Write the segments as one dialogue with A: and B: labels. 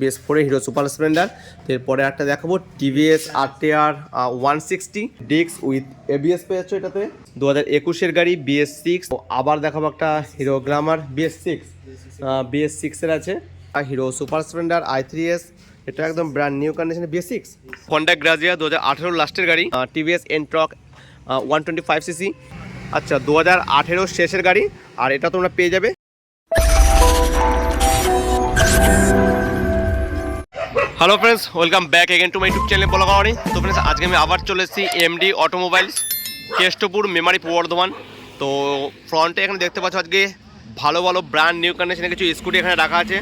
A: Base 4 hero super Splendor. এরপরে একটা দেখাবো টিভিএস RTR 160 ডিক্স উইথ ABS পেয়ে যাচ্ছ এটাতে। 2021-এর গাড়ি BS6। আবার দেখাবো একটা হিরো গ্ল্যামার BS6 এর আছে। হিরো সুপার স্প্লেন্ডার i3s, এটা একদম ব্র্যান্ড নিউ কন্ডিশনে BS6। হন্ডা গ্রাজিয়া 2018 লাস্টের গাড়ি। TVS Ntorq 125cc। আচ্ছা 2018 শেষের গাড়ি, আর এটা তোমরা পেয়ে যাবে। Hello friends, welcome back again to my YouTube channel বলাগাওয়ারি। তো ফ্রেন্ডস, আজকে আমি আবার চলে এসেছি এমডি অটোমোবাইলস, কেষ্টপুর, মেমারি, বর্ধমান। তো ফ্রন্টে এখানে দেখতে পাচ্ছ আজকে ভালো ভালো ব্র্যান্ড নিউ কন্ডিশনে কিছু স্কুটি এখানে রাখা আছে।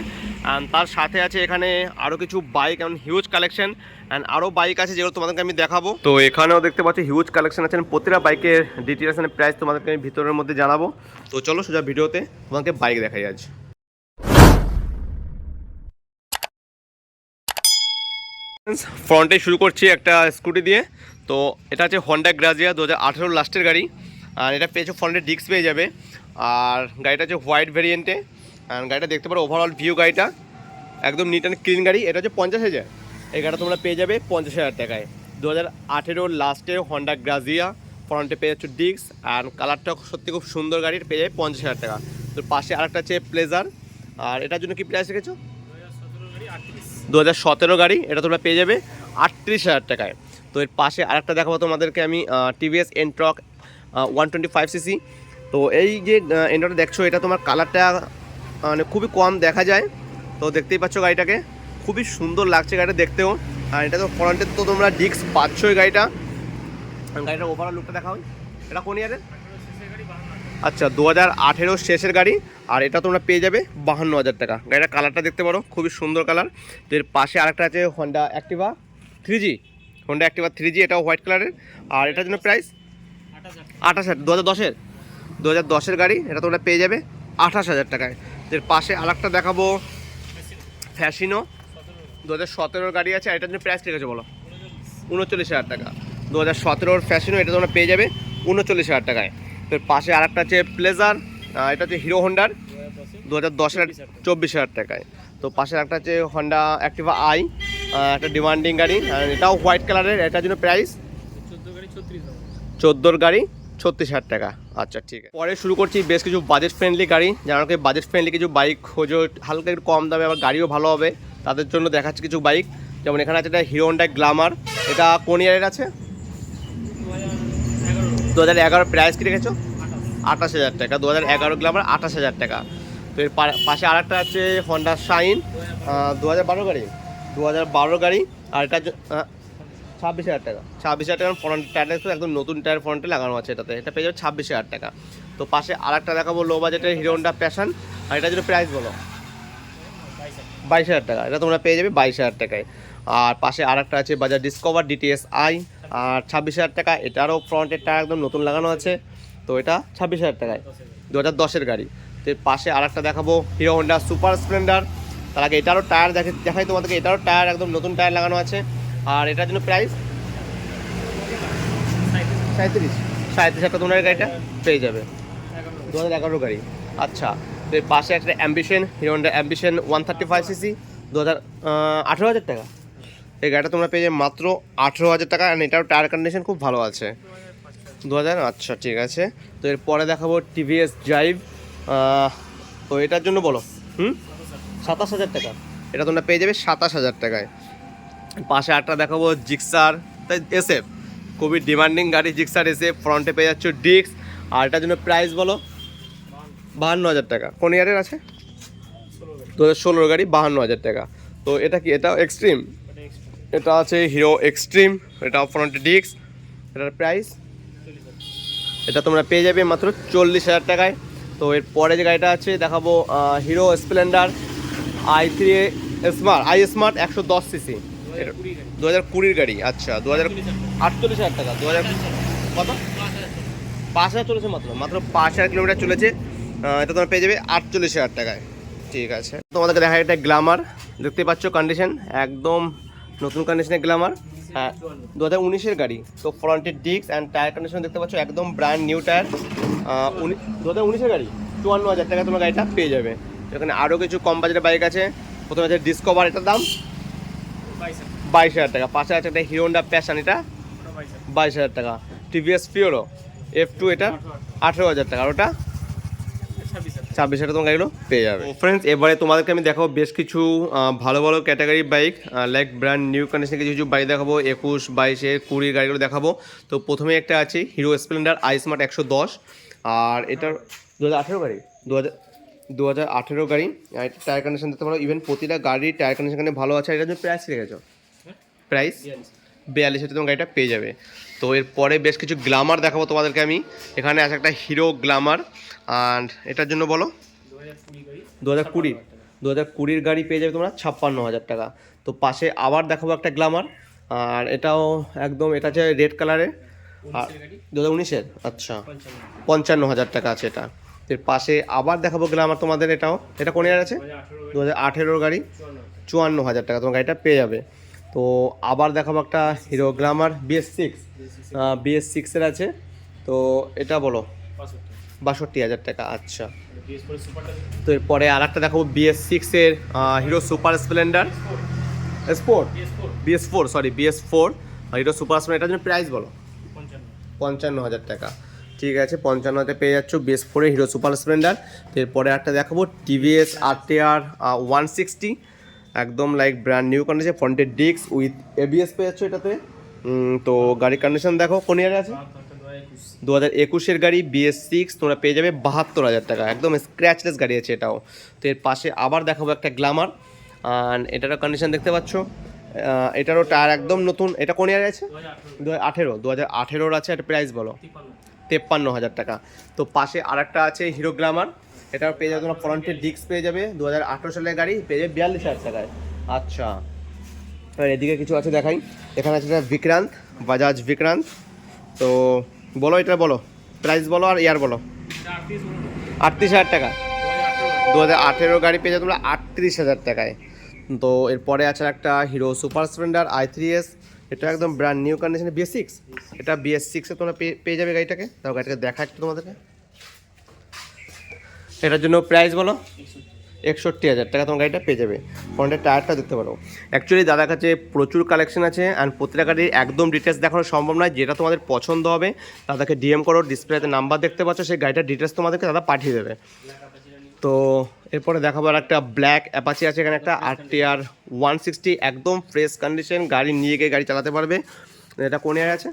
A: অ্যান্ড তার সাথে আছে এখানে আরও কিছু বাইক, এমন হিউজ কালেকশন। অ্যান্ড আরও বাইক আছে যেগুলো তোমাদেরকে আমি দেখাবো। তো এখানেও দেখতে পাচ্ছি হিউজ কালেকশন আছে। প্রতিটা বাইকের ডিটেলস এন্ড প্রাইস তোমাদেরকে আমি ভিতরের মধ্যে জানাবো। তো চলো সোজা ভিডিওতে তোমাকে বাইক দেখাই আজ। ফ্রন্টে শুরু করছি একটা স্কুটি দিয়ে। তো এটা হচ্ছে হন্ডা গ্রাজিয়া 2018 লাস্টের গাড়ি। আর এটা পেয়েছে ফ্রন্টে ডিস্ক পেয়ে যাবে। আর গাড়িটা হচ্ছে হোয়াইট ভেরিয়েন্টে। আর গাড়িটা দেখতে পারো ওভারঅল ভিউ, গাড়িটা একদম নিট অ্যান্ড ক্লিন গাড়ি। এটা হচ্ছে 50,000। এই গাড়িটা তোমরা পেয়ে যাবে 50,000 টাকায়। 2018 লাস্টে হন্ডা গ্রাজিয়া, ফ্রন্টে পেয়ে যাচ্ছে ডিস্ক। আর কালারটা সত্যি খুব সুন্দর, গাড়ির পেয়ে যাবে 50,000 টাকা। তো পাশে আরেকটা হচ্ছে প্লেজার। আর এটার জন্য কি প্রাইস রেখেছো? 2017 গাড়ি, এটা তোমরা পেয়ে যাবে 38,000 টাকায়। তো এর পাশে আরেকটা দেখাবো তোমাদেরকে আমি, টিভিএস এনট্রক 125cc। তো এই যে এনট্রকটা দেখছো, এটা তোমার কালারটা মানে খুবই কম দেখা যায়। তো দেখতেই পাচ্ছ গাড়িটাকে, খুবই সুন্দর লাগছে গাড়িটা দেখতেও। আর এটা তো ফ্রন্টে তো তোমরা ডিস্ক পাচ্ছ। এই গাড়িটার ওভারঅল লুকটা দেখা হয়। এটা কোন ইয়ারের? আচ্ছা 2018 শেষের গাড়ি। আর এটা তোমরা পেয়ে যাবে 52,000 টাকা। গাড়িটার কালারটা দেখতে পারো, খুবই সুন্দর কালার। তো এর পাশে আরেকটা আছে হন্ডা অ্যাক্টিভা 3G, এটাও হোয়াইট কালারের। আর এটার জন্য প্রাইস 28,000। 2010-এর গাড়ি, এটা তোমরা পেয়ে যাবে 28,000 টাকায়। এর পাশে আরেকটা দেখাবো ফ্যাসিনো 2017 গাড়ি আছে। আর এটার জন্য প্রাইস ঠিক আছে বলো? 39,000 টাকা। 2017 ফ্যাসিনো, এটা তোমরা পেয়ে যাবে 39,000 টাকায়। তো পাশে আরেকটা আছে প্লেজার, এটা হচ্ছে হিরো হন্ডার 2010-এর 24,000 টাকায়। তো পাশে একটা আছে হন্ডা অ্যাক্টিভা আই, একটা ডিমান্ডিং গাড়ি। আর এটাও হোয়াইট কালারের। এটার জন্য প্রাইস 14 গাড়ি 36,000 টাকা। আচ্ছা ঠিক আছে। পরে শুরু করছি বেশ কিছু বাজেট ফ্রেন্ডলি গাড়ি। যারা বাজেট ফ্রেন্ডলি কিছু বাইক খোঁজো, হালকা একটু কম দামে, আবার গাড়িও ভালো হবে, তাদের জন্য দেখাচ্ছি কিছু বাইক। যেমন এখানে আছে এটা হিরো হন্ডা গ্ল্যামার। এটা কোন ইয়ারের আছে? 2011। প্রাইস কি রেখেছো? 28,000 টাকা। 2011 গ্ল্যামার 28,000 টাকা। তো এর পাশে আরেকটা আছে হন্ডা শাইন 2012 গাড়ি। 2012 গাড়ি। আর এটা 26,000 টাকা। 26,000 টাকা ফ্রন্ট টায়ার, একদম নতুন টায়ার ফ্রন্টে লাগানো আছে এটাতে। এটা পেয়ে যাবে 26,000 টাকা। তো পাশে আরেকটা দেখাবো লো বাজেটের হিরো হন্ডা প্যাশন। আর এটার জন্য প্রাইস বলো? 22,000 টাকা। এটা তোমরা পেয়ে যাবে 22,000 টাকায়। আর পাশে আরেকটা আছে বাজাজ ডিসকভার DTS আই, আর 26,000 টাকা। এটারও ফ্রন্টের টায়ার একদম নতুন লাগানো আছে। তো এটা 26,000 টাকায়, 2010-এর গাড়ি। তো পাশে আরেকটা দেখাবো হিরো হন্ডা সুপার স্প্লেন্ডার। তার আগে এটারও টায়ার দেখাই তোমাদেরকে। এটারও টায়ার একদম নতুন টায়ার লাগানো আছে। আর এটার জন্য প্রাইস 37,000 টাকা তোমরা গাড়িটা পেয়ে যাবে। 2011 গাড়ি। আচ্ছা, তো এর পাশে একটা ambition, hero Honda ambition 135cc 18,000 টাকা। এই গাড়িটা তোমরা পেয়ে যাবে মাত্র 18,000 টাকা। আর এটারও টায়ার কন্ডিশন খুব ভালো আছে। 2000। আচ্ছা ঠিক আছে। তো এরপরে দেখাবো টিভিএস ড্রাইভ। তো এটার জন্য বলো 27,000 টাকা। এটা তোমরা পেয়ে যাবে 27,000 টাকায়। পাশে আরেকটা দেখাবো জিক্সার SF, খুবই ডিমান্ডিং গাড়ি জিক্সার SF। ফ্রন্টে পেয়ে যাচ্ছ ডিস্ক। আর এটার জন্য প্রাইস বলো? 52,000 টাকা। কোন ইয়ারের আছে? 2016 গাড়ি, 52,000 টাকা। তো এটা কি? এটাও এক্সট্রিম। এটা আছে হিরো এক্সট্রিম, এটাও ফ্রন্টে ডিস্ক। এটার প্রাইস, এটা তোমরা পেয়ে যাবে মাত্র 40,000 টাকায়। তো এর পরে যে গাড়িটা আছে দেখাবো hero Splendor i3 smart 110cc, 2020 গাড়ি। আচ্ছা 48,000 টাকা। 2000 কত? 5,000 চলেছে, মাত্র 5,000 কিলোমিটার চলেছে। এটা তোমরা পেয়ে যাবে 48,000 টাকায়। ঠিক আছে। তোমাদেরকে দেখা একটা গ্ল্যামার, দেখতে পাচ্ছ কন্ডিশন একদম নতুন কন্ডিশনের গ্ল্যামার। হ্যাঁ 2019-এর গাড়ি। তো ফ্রন্টের ডিস্ক অ্যান্ড টায়ার কন্ডিশন দেখতে পাচ্ছ একদম ব্র্যান্ড নিউ টায়ার। 2019-এর গাড়ি, 54,000 টাকা তোমরা গাড়িটা পেয়ে যাবে। এখানে আরও কিছু কম বাজেটের বাইক আছে। প্রথমে আছে ডিসকভার, এটার দাম 22,000 টাকা। পাশে আছে একটা হিরো হোন্ডা প্যাশন, এটা 22,000 টাকা। টিভিএস ফিওরো F2, এটা 18,000 টাকা। আর ওটা 26,000 তোমার গাড়িগুলো পেয়ে যাবে। ফ্রেন্ডস, এবারে তোমাদেরকে আমি দেখাবো বেশ কিছু ভালো ভালো category bike, like brand new কন্ডিশনে কিছু কিছু বাইক দেখাবো, 21, 22, 20 গাড়িগুলো দেখাবো। তো প্রথমে একটা আছে হিরো স্প্লেন্ডার iSmart 110, আর এটার 2018 গাড়ি, 2018 গাড়ি। আর টায়ার কন্ডিশন দেখতে পারো, ইভেন প্রতিটা গাড়ির টায়ার কন্ডিশন এখানে ভালো আছে। এটার জন্য প্রাইস রেখেছো, প্রাইস 42,000 তোমার গাড়িটা পেয়ে যাবে। তো এরপরে বেশ কিছু গ্ল্যামার দেখাবো তোমাদেরকে আমি। এখানে আছে একটা হিরো গ্ল্যামার, অ্যান্ড এটার জন্য বলো 2020 গাড়ি পেয়ে যাবে তোমরা 56,000 টাকা। তো পাশে আবার দেখাবো একটা গ্ল্যামার, আর এটাও একদম, এটা হচ্ছে রেড কালারের, আর 2019-এর, আচ্ছা 55,000 টাকা আছে এটা। এর পাশে আবার দেখাবো গ্ল্যামার তোমাদের, এটা কোন ইয়ার আছে, 2018 গাড়ি, 54,000 টাকা তোমার গাড়িটা পেয়ে যাবে। তো আবার দেখাবো একটা হিরো গ্ল্যামার BS6 এর আছে, তো এটা বলো 62,000 টাকা। আচ্ছা, তো এরপরে আর একটা দেখাবো BS6 এর hero super Splendor sport, BS4 hero super Splendor. এটার জন্য প্রাইস বলো 55,000 টাকা। ঠিক আছে, 55,000 পেয়ে যাচ্ছ BS4 এর হিরো সুপার স্প্লেন্ডার। এরপরে একটা দেখাবো TVS RTR 160, একদম লাইক ব্র্যান্ড নিউ কন্ডিশন, ফ্রন্টের ডিস্ক উইথ ABS পেয়ে যাচ্ছ এটাতে। তো গাড়ির কন্ডিশন দেখো কোন ইয়ারে আছে, 2021-এর গাড়ি, BS6, তোমরা পেয়ে যাবে 72,000 টাকা, একদম স্ক্র্যাচলেস গাড়ি আছে এটাও। তো এর পাশে আবার দেখাবো একটা গ্ল্যামার, আর এটারও কন্ডিশন দেখতে পাচ্ছ, এটারও টায়ার একদম নতুন। এটা কোন ইয়ারে আছে, 2018 আছে। এটা প্রাইস বলো 53,000 টাকা। তো পাশে আরেকটা আছে হিরো গ্ল্যামার, এটাও পেয়ে যাবে তোমরা, ফ্রন্টের ডিস্ক পেয়ে যাবে, 2018 সালের গাড়ি, পেয়ে যাবে 42,000 টাকায়। আচ্ছা, আর এদিকে কিছু আছে দেখাই। এখানে আছে বিক্রান্ত, বাজাজ বিক্রান্ত। তো বলো, এটা বলো প্রাইস বলো আর ইয়ার বলো। 38,000 টাকা, 2018 গাড়ি পেয়ে যাবে তোমরা 38,000 টাকায়। তো এরপরে আছে একটা হিরো সুপার স্প্লেন্ডার i3s, এটা একদম ব্র্যান্ড নিউ কন্ডিশনে, BS6, এটা BS6-এ তোমরা পেয়ে যাবে গাড়িটাকে। তাও গাড়িটাকে দেখা একটু তোমাদেরকে। এটার জন্য প্রাইস বলো 61,000 টাকা তোমার গাড়িটা পেয়ে যাবে। ফ্রন্টের টায়ারটা দেখতে পারো। অ্যাকচুয়ালি দাদার কাছে প্রচুর কালেকশন আছে, অ্যান্ড প্রতিটা গাড়ির একদম ডিটেলস দেখানো সম্ভব নয়। যেটা তোমাদের পছন্দ হবে দাদাকে DM করো, ডিসপ্লেতে নাম্বার দেখতে পাচ্ছ, সেই গাড়িটার ডিটেলস তোমাদেরকে দাদা পাঠিয়ে দেবে। তো এরপরে দেখাবো আর একটা ব্ল্যাক অ্যাপাচি আছে, এখানে একটা RTR 160, একদম ফ্রেশ কন্ডিশন, গাড়ি নিয়ে গিয়ে গাড়ি চালাতে পারবে। এটা কোন ইয়ার আছে,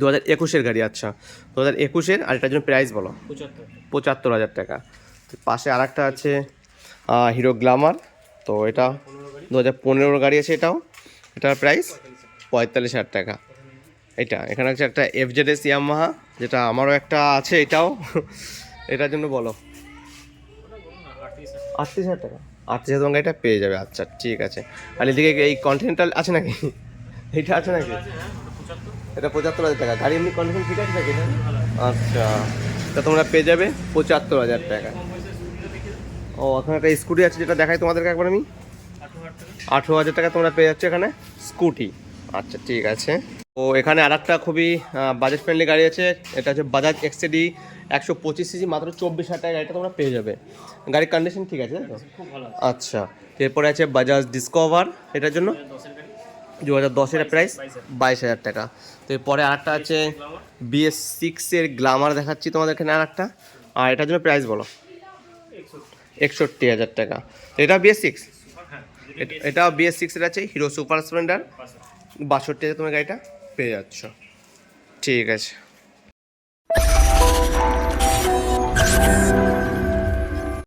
A: 2021-এর গাড়ি। আচ্ছা, 2021-এর। আর এটার জন্য প্রাইস বলো 75,000 টাকা। পাশে আর একটা আছে হিরো গ্ল্যামার, তো এটা 2015 গাড়ি আছে এটাও, এটার প্রাইস 45,000 টাকা। এখানে আছে একটা FZS ইয়ামাহা, যেটা আমারও একটা আছে, এটাও এটার জন্য বলো 38,000 টাকা। 38,000 টাকা গাড়িটা পেয়ে যাবে। আচ্ছা, ঠিক আছে। আর এদিকে এই কন্টিনেন্টাল আছে নাকি, এইটা আছে নাকি, এটা 75,000 টাকা। গাড়ি এমনি কন্ডিশন ঠিক আছে নাকি? আচ্ছা, তা তোমরা পেয়ে যাবে 75,000 টাকা। ও, এখানে একটা স্কুটি আছে, যেটা দেখাই তোমাদেরকে একবার আমি। 18,000 টাকা তোমরা পেয়ে যাচ্ছ এখানে স্কুটি। আচ্ছা, ঠিক আছে। তো এখানে আর একটা খুবই বাজেট ফ্রেন্ডলি গাড়ি আছে, এটা হচ্ছে বাজাজ XD 125cc, মাত্র 24,000 টাকা গাড়িটা তোমরা পেয়ে যাবে। গাড়ির কন্ডিশন ঠিক আছে তো? আচ্ছা, এরপরে আছে বাজাজ ডিসকভার, এটার জন্য 2010-এর প্রাইস 22,000 টাকা। তো এরপরে আর একটা আছে BS6-এর গ্ল্যামার দেখাচ্ছি তোমাদের এখানে আর একটা, আর এটার জন্য প্রাইস বলো 61,000 টাকা। এটা BS6, এটাও BS6-এর আছে, হিরো সুপার স্প্লেন্ডার, 62,000 তোমার গাড়িটা পেয়ে যাচ্ছ। ঠিক আছে।